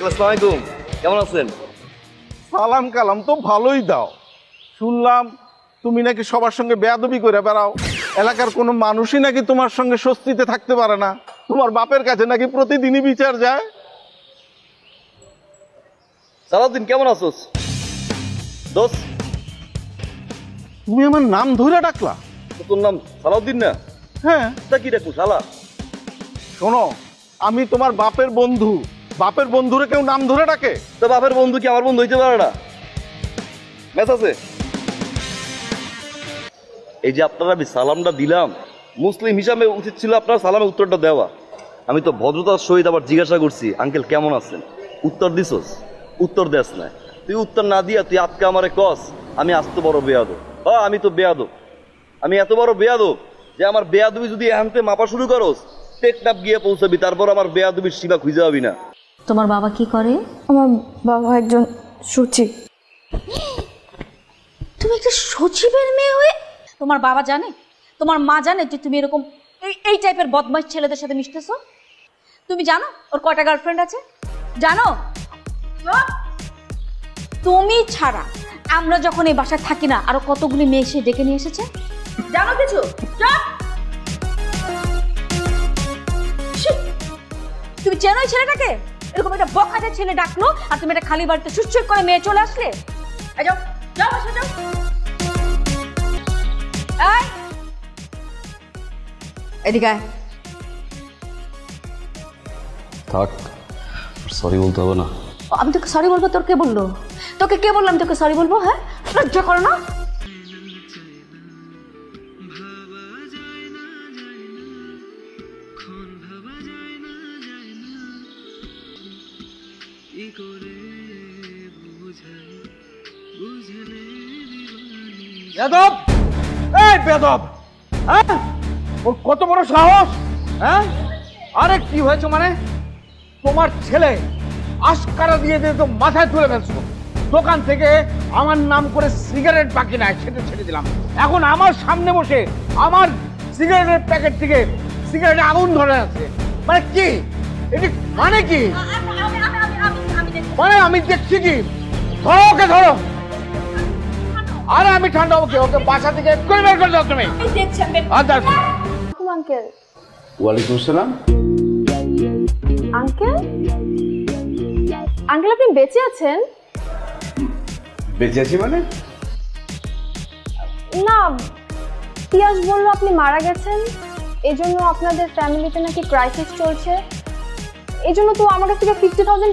আসসালামু আলাইকুম, কেমন আছেন? সালাম কালাম তো ভালোই দাও। শুনলাম তুমি নাকি সবার সঙ্গে বেয়াদবি করে বেড়াও, এলাকার কোনো মানুষই নাকি তোমার সঙ্গে স্বস্তিতে থাকতে পারে না, তোমার বাপের কাছে নাকি প্রতিদিনই বিচার যায়। সালাউদ্দিন কেমন আছোস? দোস্ত তুমি আমার নাম ধরে ডাকলা? তোর নাম সালাউদ্দিন না? হ্যাঁ। তা কি ডাকু শালা? শোনো, আমি তোমার বাপের বন্ধু, বাপের বন্ধুরে কেউ নাম ধরে ডাকে? তো বাপের বন্ধু কি আমার বন্ধু হইতে পারে না? ম্যাচ আছে। এই যে আপনারা আমি সালামটা দিলাম, মুসলিম হিসাবে উচিত ছিল আপনার সালামের উত্তরটা দেওয়া। আমি তো ভদ্রতার সহিত আবার জিজ্ঞাসা করছি, আঙ্কেল কেমন আছেন? উত্তর দিছস? উত্তর দেস না। তুই উত্তর না দিয়া তুই আজকে আমারে কস আমি আস্ত বড় বেয়াদব। আমি তো বেয়াদব, আমি এত বড় বেয়াদব যে আমার বেয়াদবি যদি এখানতে মাপা শুরু করস টেকনাপ গিয়ে পৌঁছাবি, তারপর আমার বেয়াদবির সীমা খুঁজে পাবি না। তোমার বাবা কি করে? আমার বাবা একজন সচিব। তুমি একটা সচিবের মেয়ে হয়ে? তোমার বাবা জানে, তোমার মা জানে যে তুমি এরকম এই টাইপের বদমাইশ ছেলেদের সাথে মিশতেছো? তুমি জানো ওর কয়টা গার্লফ্রেন্ড আছে? জানো? তুমি ছাড়া আমরা যখন এই বাসায় থাকি না আরো কতগুলি মেয়ে এসে ডেকে নিয়ে এসেছে, জানো কিছু? তুমি চেনো এই ছেলেটাকে? এরকম একটা বখাটে ছেলে ডাকলো আর তুমি একটা খালি বাড়িতে সুচ্ছুট করে মেয়ে চলে আসলে। যাও যাও বাসা যাও। এদিকে থাক, সরি বলতে হবে না। আমি তোকে সরি বলবো? তোর কে বললো? তোকে কে বললাম তোকে সরি বলবো? হ্যাঁ, লজ্জা করো না? বেয়াদব! এই বেয়াদব! হ্যাঁ, ওর কত বড় সাহস! হ্যাঁ, আরে কি হয়েছে মানে? তোমার ছেলে আশকারা দিয়ে দিয়ে তো মাথায় তুলে ফেলছো। দোকান থেকে আমার নাম করে সিগারেট বাকি নাই সেটা ছেড়ে দিলাম, এখন আমার সামনে বসে আমার সিগারেটের প্যাকেট থেকে সিগারেটে আগুন ধরে আছে। মানে কি এটি? মানে কি? মানে আমি দেখছি কি? ধরো ওকে, ধরো। আরে আমি ঠান্ডা, ওকে ওকে বাসা থেকে এক্ষুনি বের করে দাও তুমি। আচ্ছা আঙ্কেল। ওয়ালাইকুম আসসালাম। আঙ্কেল, আঙ্কেল আপনি বেঁচে আছেন? বেঁচে আছি মানে? না, পিয়াস বলল আপনি মারা গেছেন, এই জন্য আপনাদের ফ্যামিলিতে নাকি ক্রাইসিস চলছে, এই জন্য তো আমার কাছ থেকে 50,000